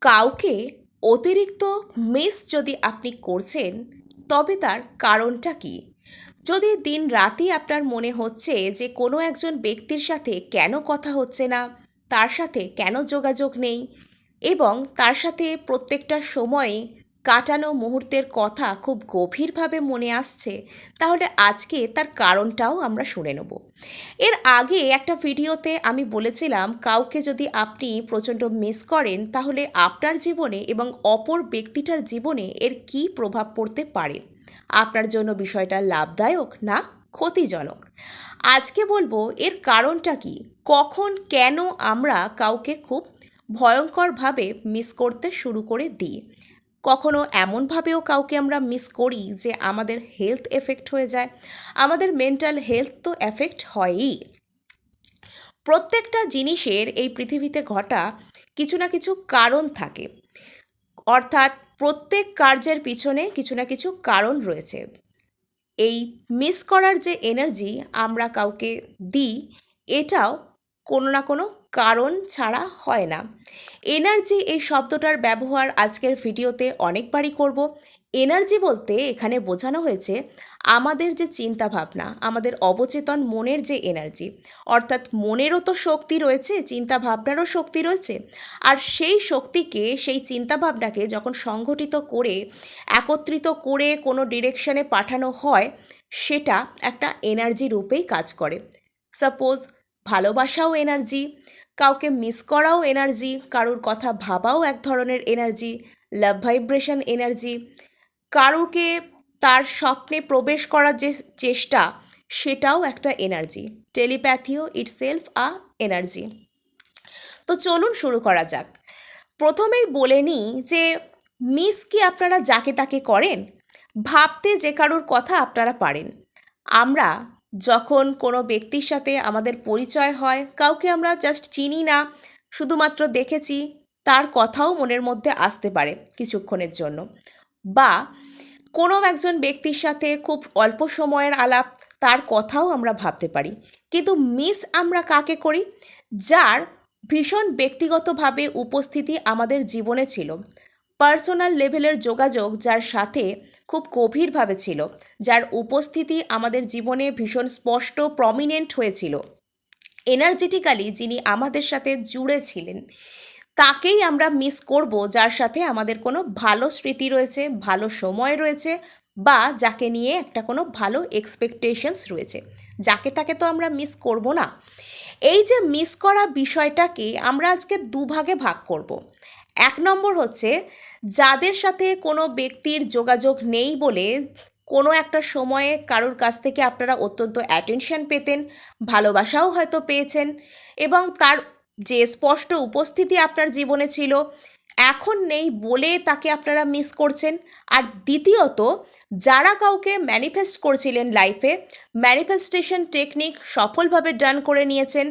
কাউকে অতিরিক্ত মিস যদি আপনি করছেন, তবে তার কারণটা কি? যদি দিন রাতই আপনার মনে হচ্ছে যে কোনো একজন ব্যক্তির সাথে কেন কথা হচ্ছে না, তার সাথে কেন যোগাযোগ নেই, এবং তার সাথে প্রত্যেকটা সময়ে কাটানো মুহূর্তের কথা খুব গভীরভাবে মনে আসছে, তাহলে আজকে তার কারণটাও আমরা শুনে নেব। এর আগে একটা ভিডিওতে আমি বলেছিলাম, কাউকে যদি আপনি প্রচণ্ড মিস করেন, তাহলে আপনার জীবনে এবং অপর ব্যক্তিটার জীবনে এর কী প্রভাব পড়তে পারে। আপনার জন্য বিষয়টা লাভদায়ক না ক্ষতিজনক? আজকে বলবো এর কারণটা কি, কখন কেন আমরা কাউকে খুব ভয়ঙ্করভাবে মিস করতে শুরু করে দিই। কখনো এমনভাবেও কাউকে আমরা মিস করি যে আমাদের হেলথ এফেক্ট হয়ে যায়। আমাদের মেন্টাল হেলথ তো এফেক্ট হয়ই। প্রত্যেকটা জিনিসের এই পৃথিবীতে ঘটা কিছু না কিছু কারণ থাকে, অর্থাৎ প্রত্যেক কার্যের পিছনে কিছু না কিছু কারণ রয়েছে। এই মিস করার যে এনার্জি আমরা কাউকে দিই, এটাও কোনো না কোনো কারণ ছাড়া হয় না। এনার্জি এই শব্দটার ব্যবহার আজকের ভিডিওতে অনেকবারই করব। এনার্জি বলতে এখানে বোঝানো হয়েছে আমাদের যে চিন্তা ভাবনা, আমাদের অবচেতন মনের যে এনার্জি, অর্থাৎ মনেরও তো শক্তি রয়েছে, চিন্তা ভাবনারও শক্তি রয়েছে। আর সেই শক্তিকে, সেই চিন্তা ভাবনাকে যখন সংগঠিত করে একত্রিত করে কোনো ডিরেকশনে পাঠানো হয়, সেটা একটা এনার্জি রূপেই কাজ করে। সাপোজ ভালোবাসাও এনার্জি, কাউকে মিস করাও এনার্জি, কারুর কথা ভাবাও এক ধরনের এনার্জি, লাভ ভাইব্রেশন এনার্জি, কারুকে তার স্বপ্নে প্রবেশ করার যে চেষ্টা, সেটাও একটা এনার্জি। টেলিপ্যাথিও ইটসেলফ আ এনার্জি। তো চলুন শুরু করা যাক। প্রথমেই বলে নিই যে মিস কি আপনারা যাকে তাকে করেন? ভাবতে যে কারুর কথা আপনারা পারেন। আমরা যখন কোনো ব্যক্তির সাথে আমাদের পরিচয় হয়, কাউকে আমরা জাস্ট চিনি না, শুধুমাত্র দেখেছি, তার কথাও মনের মধ্যে আসতে পারে কিছুক্ষণের জন্য। বা কোনো একজন ব্যক্তির সাথে খুব অল্প সময়ের আলাপ, তার কথাও আমরা ভাবতে পারি। কিন্তু মিস আমরা কাকে করি? যার ভীষণ ব্যক্তিগতভাবে উপস্থিতি আমাদের জীবনে ছিল, পার্সোনাল লেভেলের যোগাযোগ যার সাথে খুব গভীরভাবে ছিল, যার উপস্থিতি আমাদের জীবনে ভীষণ স্পষ্ট প্রমিনেন্ট হয়েছিল, এনার্জেটিক্যালি যিনি আমাদের সাথে জুড়ে ছিলেন, তাকেই আমরা মিস করব, যার সাথে আমাদের কোনো ভালো স্মৃতি রয়েছে, ভালো সময় রয়েছে, বা যাকে নিয়ে একটা কোনো ভালো এক্সপেকটেশনস রয়েছে। যাকে তাকে তো আমরা মিস করব না। এই যে মিস করা বিষয়টাকে আমরা আজকে দুভাগে ভাগ করব। এক নম্বর হচ্ছে যাদের সাথে কোনো ব্যক্তির যোগাযোগ নেই বলে কোনো একটা সময়ে কারোর কাছ থেকে আপনারা অত্যন্ত অ্যাটেনশন পেতেন, ভালোবাসাও হয়তো পেয়েছেন, এবং তার যে স্পষ্ট উপস্থিতি আপনার জীবনে ছিল, এখন নেই বলে তাকে আপনারা মিস করছেন। আর দ্বিতীয়ত, যারা কাউকে ম্যানিফেস্ট করছিলেন লাইফে, ম্যানিফেস্টেশন টেকনিক সফলভাবে ডান করে নিয়েছেন,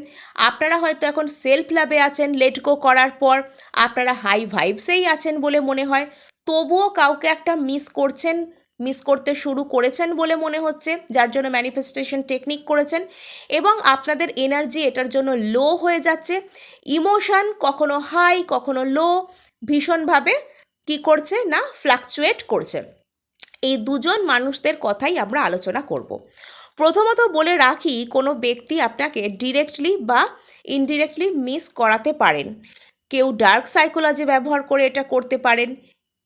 আপনারা হয়তো এখন সেলফ লাভে আছেন, লেট গো করার পর আপনারা হাই ভাইবসেই আছেন বলে মনে হয়, তবুও কাউকে একটা মিস করছেন, মিস করতে শুরু করেছেন বলে মনে হচ্ছে, যার জন্য ম্যানিফেস্টেশন টেকনিক করেছেন, এবং আপনাদের এনার্জি এটার জন্য লো হয়ে যাচ্ছে। ইমোশন কখনো হাই কখনো লো, ভীষণভাবে কি করছে না ফ্লাকচুয়েট করছে। এই দুজন মানুষদের কথাই আমরা আলোচনা করব। প্রথমত বলে রাখি, কোনো ব্যক্তি আপনাকে ডিরেক্টলি বা ইনডিরেক্টলি মিস করাতে পারেন। কেউ ডার্ক সাইকোলজি ব্যবহার করে এটা করতে পারেন,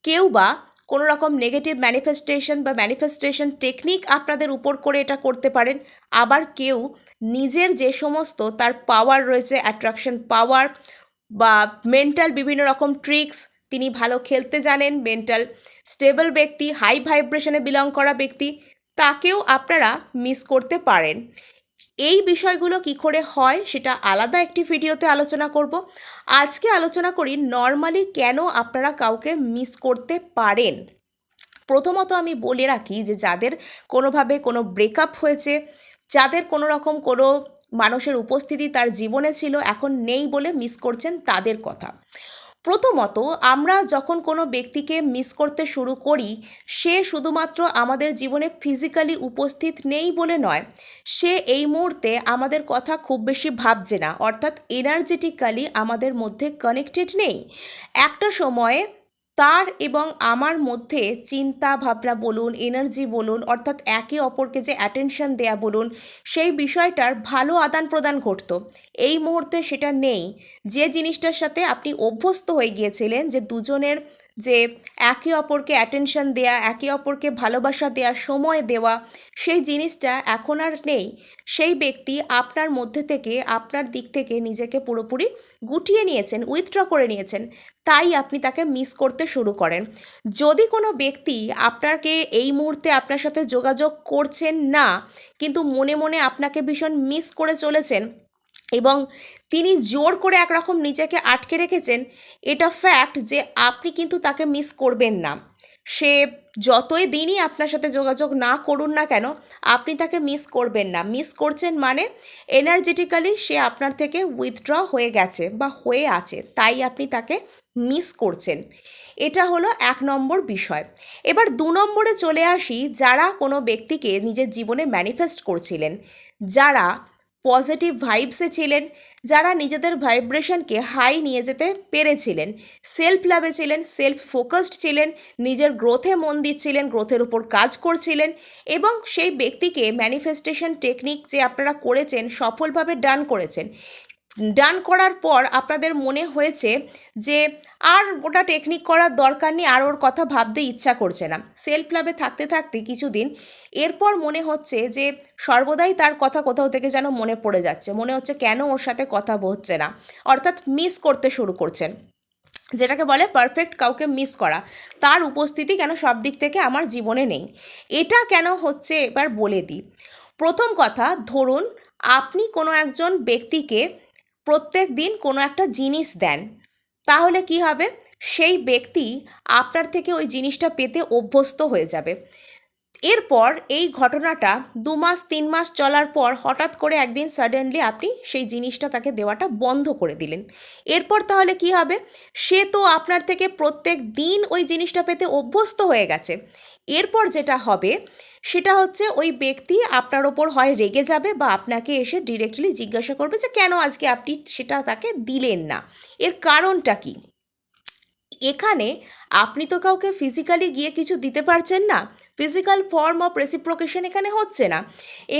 কেউ বা কোনো রকম নেগেটিভ ম্যানিফেস্টেশন বা ম্যানিফেস্টেশন টেকনিক আপনাদের উপর করে এটা করতে পারেন। আবার কেউ নিজের যে সমস্ত তার পাওয়ার রয়েছে, অ্যাট্রাকশন পাওয়ার বা মেন্টাল বিভিন্ন রকম ট্রিক্স, তিনি ভালো খেলতে জানেন, মেন্টাল স্টেবল ব্যক্তি, হাই ভাইব্রেশনে বিলং করা ব্যক্তি, তাকেও আপনারা মিস করতে পারেন। এই বিষয়গুলো কি করে হয় সেটা আলাদা একটি ভিডিওতে আলোচনা করব। আজকে আলোচনা করি নর্মালি কেন আপনারা কাউকে মিস করতে পারেন। প্রথমত আমি বলে রাখি যে যাদের কোনোভাবে কোনো ব্রেকআপ হয়েছে, যাদের কোনো রকম কোনো মানুষের উপস্থিতি তার জীবনে ছিল, এখন নেই বলে মিস করছেন, তাদের কথা। প্রথমত, আমরা যখন কোনো ব্যক্তিকে মিস করতে শুরু করি, সে শুধুমাত্র আমাদের জীবনে ফিজিক্যালি উপস্থিত নেই বলে নয়, সে এই মুহূর্তে আমাদের কথা খুব বেশি ভাবছে না, অর্থাৎ এনার্জেটিক্যালি আমাদের মধ্যে কানেক্টেড নেই। একটা সময়ে তার এবং আমার মধ্যে চিন্তা ভাবনা বলুন, এনার্জি বলুন, অর্থাৎ একে অপরকে যে অ্যাটেনশন দেয়া বলুন, সেই বিষয়টার ভালো আদান প্রদান ঘটতো। এই মুহূর্তে সেটা নেই। যে জিনিসটার সাথে আপনি অভ্যস্ত হয়ে গিয়েছিলেন, যে দুজনের যে একে অপরকে অ্যাটেনশন দেয়া, একে অপরকে ভালোবাসা দেয়া, সময় দেওয়া, সেই জিনিসটা এখন আর নেই। সেই ব্যক্তি আপনার মধ্যে থেকে, আপনার দিক থেকে নিজেকে পুরোপুরি গুটিয়ে নিয়েছেন, উইথড্র করে নিয়েছেন, তাই আপনি তাকে মিস করতে শুরু করেন। যদি কোনো ব্যক্তি আপনাকে এই মুহূর্তে আপনার সাথে যোগাযোগ করছেন না, কিন্তু মনে মনে আপনাকে ভীষণ মিস করে চলেছেন এবং তিনি জোর করে একরকম নিজেকে আটকে রেখেছেন, এটা ফ্যাক্ট যে আপনি কিন্তু তাকে মিস করবেন না। সে যতই দিনই আপনার সাথে যোগাযোগ না করুন না কেন, আপনি তাকে মিস করবেন না। মিস করছেন মানে এনার্জেটিক্যালি সে আপনার থেকে উইথড্র হয়ে গেছে বা হয়ে আছে, তাই আপনি তাকে মিস করছেন। এটা হলো 1 নম্বর বিষয়। এবার 2 নম্বরে চলে আসি, যারা কোনো ব্যক্তিকে নিজের জীবনে ম্যানিফেস্ট করছিলেন, যারা পজিটিভ ভাইবসে ছিলেন, যারা নিজেদের ভাইব্রেশনকে হাই নিয়ে যেতে পেরেছিলেন, সেলফ লাভে ছিলেন, সেলফ ফোকাসড ছিলেন, নিজের গ্রোথে মন দিচ্ছিলেন, গ্রোথের উপর কাজ করছিলেন, এবং সেই ব্যক্তিকে ম্যানিফেস্টেশন টেকনিক যে আপনারা করেছেন সফলভাবে ডান করেছেন। ডান করার পর আপনাদের মনে হয়েছে যে আর ওটা টেকনিক করার দরকার নেই, আর ওর কথা ভাবতে ইচ্ছা করছে না। সেলফ লাভে থাকতে থাকতে কিছুদিন এরপর মনে হচ্ছে যে সর্বদাই তার কথা কোথাও থেকে যেন মনে পড়ে যাচ্ছে, মনে হচ্ছে কেন ওর সাথে কথা হচ্ছে না, অর্থাৎ মিস করতে শুরু করছেন, যেটাকে বলে পারফেক্ট কাউকে মিস করা। তার উপস্থিতি কেন সব দিক থেকে আমার জীবনে নেই। এটা কেন হচ্ছে এবার বলে দিই। প্রথম কথা, ধরুন আপনি কোনো একজন ব্যক্তিকে প্রত্যেক দিন কোনো একটা জিনিস দেন, তাহলে কি হবে, সেই ব্যক্তি আপনার থেকে ওই জিনিসটা পেতে অভ্যস্ত হয়ে যাবে। এরপর এই ঘটনাটা 2 মাস 3 মাস চলার পর হঠাৎ করে একদিন সাডেনলি আপনি সেই জিনিসটা তাকে দেওয়াটা বন্ধ করে দিলেন। এরপর তাহলে কি হবে, সে তো আপনার থেকে প্রত্যেক দিন ওই জিনিসটা পেতে অভ্যস্ত হয়ে গেছে। এরপর যেটা হবে সেটা হচ্ছে, ওই ব্যক্তি আপনার ওপর হয় রেগে যাবে বা আপনাকে এসে ডিরেক্টলি জিজ্ঞাসা করবে যে কেন আজকে আপনি সেটা তাকে দিলেন না, এর কারণটা কী। এখানে আপনি তো কাউকে ফিজিক্যালি গিয়ে কিছু দিতে পারছেন না, ফিজিক্যাল ফর্ম অফ রেসিপ্রোকেশন এখানে হচ্ছে না।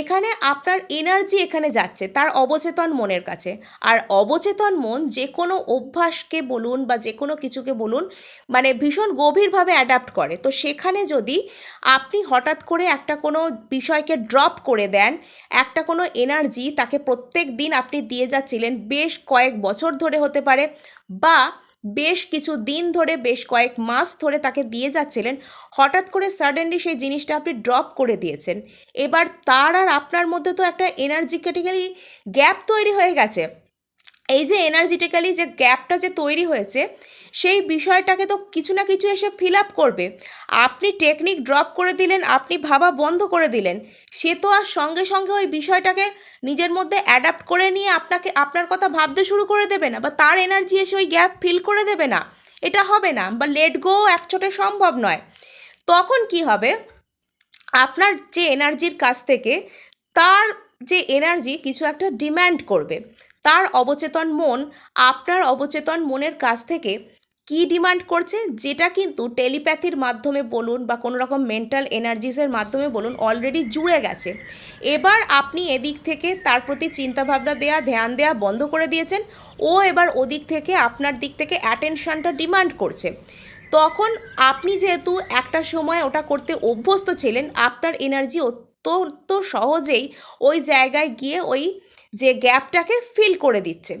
এখানে আপনার এনার্জি এখানে যাচ্ছে তার অবচেতন মনের কাছে, আর অবচেতন মন যে কোনো অভ্যাসকে বলুন বা যে কোনো কিছুকে বলুন, মানে ভীষণ গভীরভাবে অ্যাডাপ্ট করে। তো সেখানে যদি আপনি হঠাৎ করে একটা কোনো বিষয়কে ড্রপ করে দেন, একটা কোনো এনার্জি তাকে প্রত্যেক দিন আপনি দিয়ে যাচ্ছিলেন, বেশ কয়েক বছর ধরে হতে পারে, বা বেশ কিছু দিন ধরে, বেশ কয়েক মাস ধরে তাকে দিয়ে যাচ্ছিলেন, হঠাৎ করে সাডেনলি সেই জিনিসটা আপনি ড্রপ করে দিয়েছেন। এবার তার আর আপনার মধ্যে তো একটা এনার্জিটিক্যালি গ্যাপ তৈরি হয়ে গেছে। এই যে এনার্জিটিক্যালি যে গ্যাপটা যে তৈরি হয়েছে, সেই বিষয়টাকে তো কিছু না কিছু এসে ফিল আপ করবে। আপনি টেকনিক ড্রপ করে দিলেন, আপনি ভাবা বন্ধ করে দিলেন, সে তো আর সঙ্গে সঙ্গে ওই বিষয়টাকে নিজের মধ্যে অ্যাডাপ্ট করে নিয়ে আপনাকে আপনার কথা ভাবতে শুরু করে দেবে না, বা তার এনার্জি এসে ওই গ্যাপ ফিল করে দেবে না। এটা হবে না, বা লেট গো একচোটে সম্ভব নয়। তখন কি হবে, আপনার যে এনার্জির কাছ থেকে তার যে এনার্জি কিছু একটা ডিম্যান্ড করবে। তার অবচেতন মন আপনার অবচেতন মনের কাছ থেকে কি ডিমান্ড করছে, যেটা কিন্তু টেলিপ্যাথির মাধ্যমে বলুন বা কোনো রকম মেন্টাল এনার্জিসের মাধ্যমে বলুন অলরেডি জুড়ে গেছে। এবার আপনি এদিক থেকে তার প্রতি চিন্তাভাবনা দেয়া, ধ্যান দেয়া বন্ধ করে দিয়েছেন, ও এবার ওদিক থেকে আপনার দিক থেকে অ্যাটেনশনটা ডিমান্ড করছে। তখন আপনি যেহেতু একটা সময় ওটা করতে অভ্যস্ত ছিলেন, আপনার এনার্জি অত্যন্ত সহজেই ওই জায়গায় গিয়ে ওই যে গ্যাপটাকে ফিল করে দিচ্ছে।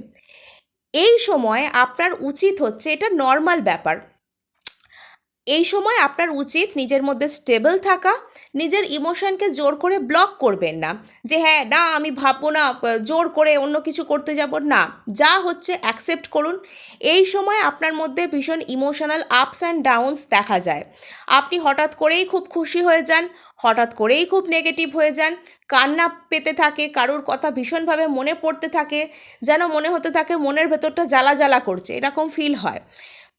এই সময় আপনার উচিত হচ্ছে, এটা নর্মাল ব্যাপার, এই সময় আপনার উচিত নিজের মধ্যে স্টেবল থাকা, নিজের ইমোশনকে জোর করে ব্লক করবেন না, যে হ্যাঁ না আমি ভাববো না, জোর করে অন্য কিছু করতে যাব না, যা হচ্ছে অ্যাকসেপ্ট করুন। এই সময় আপনার মধ্যে ভীষণ ইমোশনাল আপস অ্যান্ড ডাউনস দেখা যায়। আপনি হঠাৎ করেই খুব খুশি হয়ে যান, হঠাৎ করেই খুব নেগেটিভ হয়ে যান, কান্না পেতে থাকে, কারোর কথা ভীষণভাবে মনে পড়তে থাকে, যেন মনে হতে থাকে মনের ভেতরটা জ্বালা জ্বালা করছে, এরকম ফিল হয়।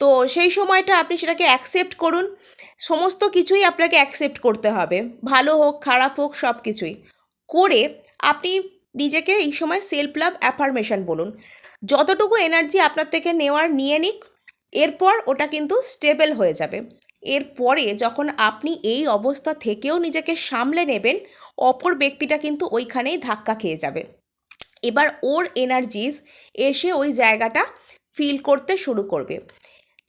তো সেই সময়টা আপনি সেটাকে অ্যাকসেপ্ট করুন। সমস্ত কিছুই আপনাকে অ্যাকসেপ্ট করতে হবে, ভালো হোক খারাপ হোক সব কিছুই করে আপনি নিজেকে এই সময় সেলফ লাভ অ্যাফার্মেশন বলুন। যতটুকু এনার্জি আপনার থেকে নেওয়ার নিয়ে নিক, এরপর ওটা কিন্তু স্টেবল হয়ে যাবে। এরপরে যখন আপনি এই অবস্থা থেকেও নিজেকে সামলে নেবেন, অপর ব্যক্তিটা কিন্তু ওইখানেই ধাক্কা খেয়ে যাবে। এবার ওর এনার্জিস এসে ওই জায়গাটা ফিল করতে শুরু করবে,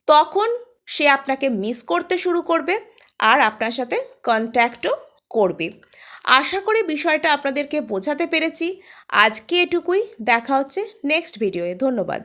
তখন সে আপনাকে মিস করতে শুরু করবে আর আপনার সাথে কন্ট্যাক্টও করবে। আশা করি বিষয়টা আপনাদেরকে বোঝাতে পেরেছি। আজকে এটুকুই, দেখা হচ্ছে নেক্সট ভিডিওয়ে। ধন্যবাদ।